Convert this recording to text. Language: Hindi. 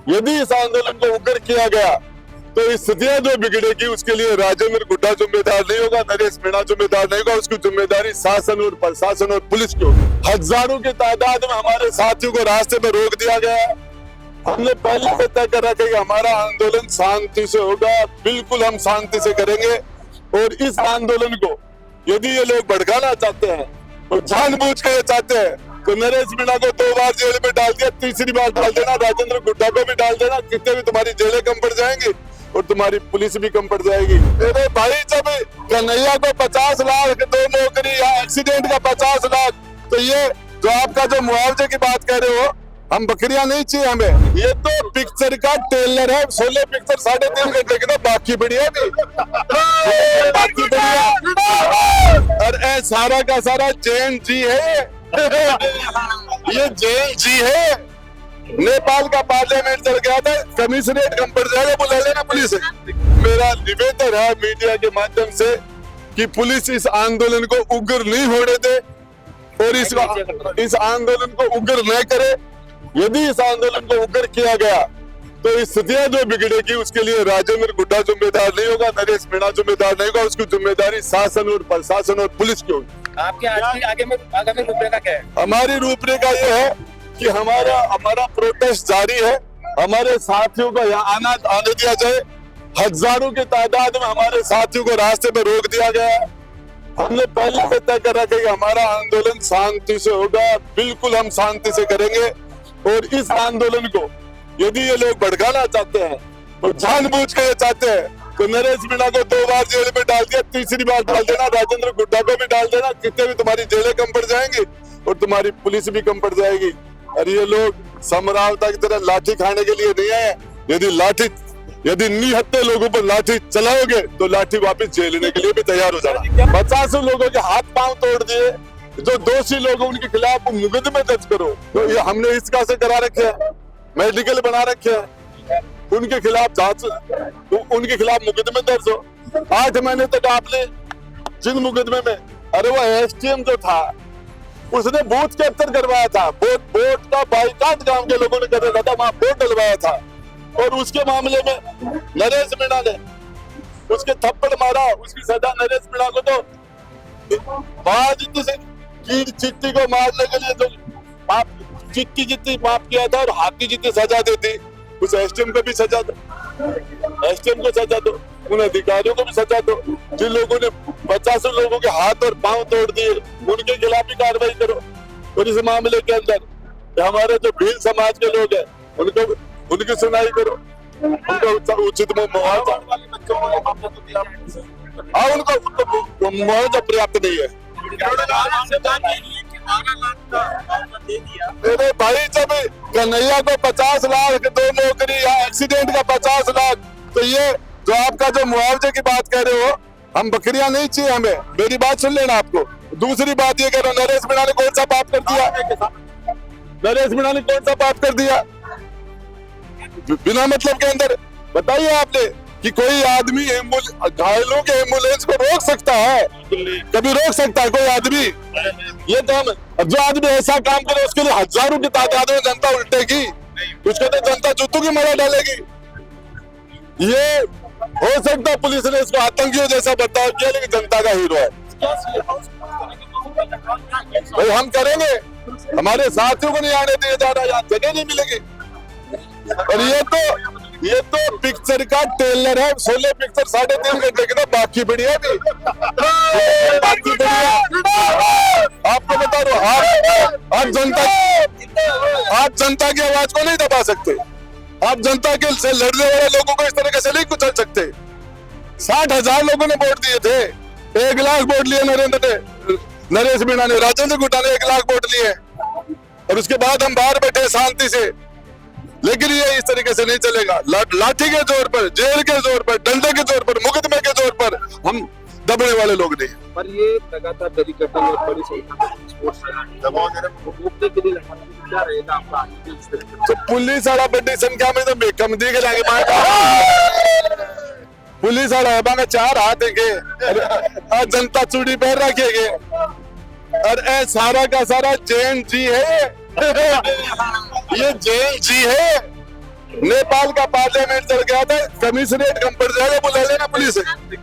यदि इस आंदोलन को उग्र किया गया तो स्थितियां जो बिगड़ेगी उसके लिए राजेंद्र गुड्डा जिम्मेदार नहीं होगा, नरेश मीणा जिम्मेदार नहीं होगा। उसकी जिम्मेदारी शासन और प्रशासन और पुलिस की होगी। हजारों की तादाद में हमारे साथियों को रास्ते में रोक दिया गया है। हमने पहले से तय कर रखा है कि हमारा आंदोलन शांति से होगा, बिल्कुल हम शांति से करेंगे। और इस आंदोलन को यदि ये लोग भड़काना चाहते हैं और जानबूझ कर चाहते हैं तो नरेश मीणा को 2 बार जेल में डाल दिया, तीसरी बार डाल देना, राजेंद्र गुड्डा को भी डाल देना। कितने भी तुम्हारी जेलें कम पड़ जाएंगी और तुम्हारी पुलिस भी कम पड़ जाएगी। अरे भाई, जब कन्हैया को 50 लाख 2 नौकरी या एक्सीडेंट का 50 लाख, तो ये जो आपका जो मुआवजे की बात कह रहे हो, हम बकरियां नहीं चाहिए हमें। ये तो पिक्चर का ट्रेलर है। 16 पिक्चर 3.5 घंटे की, तो बाकी बढ़िया भी बाकी बढ़िया। और सारा का सारा जैन जी है ये जैन जी है। नेपाल का पार्लियामेंट चल गया था, कमिश्नरेट कम पड़ जाएगा, बुला लेना पुलिस। मेरा निवेदन है मीडिया के माध्यम से कि पुलिस इस आंदोलन को उग्र नहीं होने दे और इस आंदोलन को उग्र न करे। यदि इस आंदोलन को उग्र किया गया तो स्थितियां जो बिगड़ेगी उसके लिए राजेंद्र गुड्डा जिम्मेदार नहीं होगा, नरेश मीणा जिम्मेदार नहीं होगा। उसकी जिम्मेदारी शासन और प्रशासन और पुलिस की होगी। आपके आगामी रूपरेखा क्या है? हमारी रूपरेखा ये है कि हमारा प्रोटेस्ट जारी है। हमारे साथियों को यहाँ आने दिया जाए। हजारों की तादाद में हमारे साथियों को रास्ते में रोक दिया गया है। हमने पहले से तय कर रखा है कि हमारा आंदोलन शांति से होगा, बिल्कुल हम शांति से करेंगे। और इस आंदोलन को यदि ये लोग भड़काना चाहते हैं और जानबूझ कर चाहते हैं तो नरेश मीणा को 2 बार जेल में डाल दिया, तीसरी बार डाल देना, राजेंद्र गुड्डा को भी डाल देना। कितने भी तुम्हारी जेलें कम पड़ जाएंगी और तुम्हारी पुलिस भी कम पड़ जाएगी। और ये लोग समरावता की तरह लाठी खाने के लिए नहीं आए। यदि निहत्थे लोगों पर लाठी चलाओगे तो लाठी वापस झेलने के लिए भी तैयार हो जाना। 50 लोगों के हाथ पांव तोड़ दिए। जो दोषी लोग उनके खिलाफ मुकदमे दर्ज करो। तो ये हमने इसका से करा रखे हैं, मेडिकल बना रखे हैं, उनके खिलाफ जांच, उनके खिलाफ मुकदमे दर्ज हो। 8 महीने तक आपने जिन मुकदमे में, अरे वो एसटीएम जो था उसने बूथ कैप्चर करवाया था, वोट का बाइकाट गांव के लोगों ने कर रखा था, वहां वोट डलवाया था। और उसके मामले में नरेश मीणा ने उसके थप्पड़ मारा, उसकी सजा नरेश मीणा को तो बाजिंदी से कीड़ चिट्टी को मारने के लिए जो चिट्टी जितनी माफ किया था और हाथी जितनी सजा देती, उस एसटीएम को भी सजा दो, एसटीएम को सजा दो, उन अधिकारियों को भी सजा दो। जिन लोगों ने 50 लोगों के हाथ और पांव तोड़ दिए उनके खिलाफ भी कार्रवाई करो। और इस मामले के अंदर हमारे जो भील समाज के लोग हैं उनकी सुनाई करो, उनको उचित मुआवजा। हाँ, उनको मुआवजा पर्याप्त नहीं है। अरे भाई, जब कन्हैया को 50 लाख 2 नौकरी या एक्सीडेंट का 50 लाख, तो ये जो आपका जो मुआवजे की बात कर रहे हो, हम बकरियां नहीं चाहिए हमें। मेरी बात सुन लेना आपको। दूसरी बात ये कह रहा हूँ, नरेश मीणा ने कौन सा पाप कर दिया? नरेश मीणा ने कौन सा पाप कर दिया बिना मतलब के अंदर? बताइए आपने कि कोई आदमी घायलों के एम्बुलेंस को रोक सकता है? कभी रोक सकता है कोई आदमी? ये काम, जो आदमी ऐसा काम करे उसके लिए हजारों की तादाद में जनता उल्टेगी, उसको तो जनता जूतों की माला डालेगी। ये हो सकता है पुलिस ने इसको आतंकियों जैसा बर्ताव किया, लेकिन जनता का हीरो है। भाई, हम करेंगे। हमारे साथियों को नहीं आने दिया जा रहा, यहाँ जगह नहीं मिलेगी। और ये तो पिक्चर का ट्रेलर है। 16 पिक्चर 3.5 घंटे की, तो बाकी बढ़िया भी बाकी बढ़िया। आपको बता दो, आप जनता की आवाज को नहीं दबा सकते। आप जनता के से लड़ने वाले लोगों को इस तरह से नहीं कुचल सकते। 60,000 लोगों ने वोट दिए थे, 1 लाख वोट लिए नरेश मीणा ने, राजेंद्र गुड्डा ने 1 लाख वोट लिए। और उसके बाद हम बाहर बैठे शांति से। लेकिन ये इस तरीके से नहीं चलेगा। लाठी के जोर पर, जेल के जोर पर, डंडे के जोर पर, मुकदमे के जोर पर हम दबने वाले लोग नहीं। पर ये लगातार बड़ी तो पुलिस वाला बड़ी संख्या में तो कम दी के लागे पुलिस वाला 4 हाथ है, जनता चूड़ी पहन रखेगे। और सारा का सारा जैन जी है ये जैन जी है। नेपाल का पार्लियामेंट चल गया था, कमिश्नरेट कंपनी जाएगा, बुला लेना पुलिस है।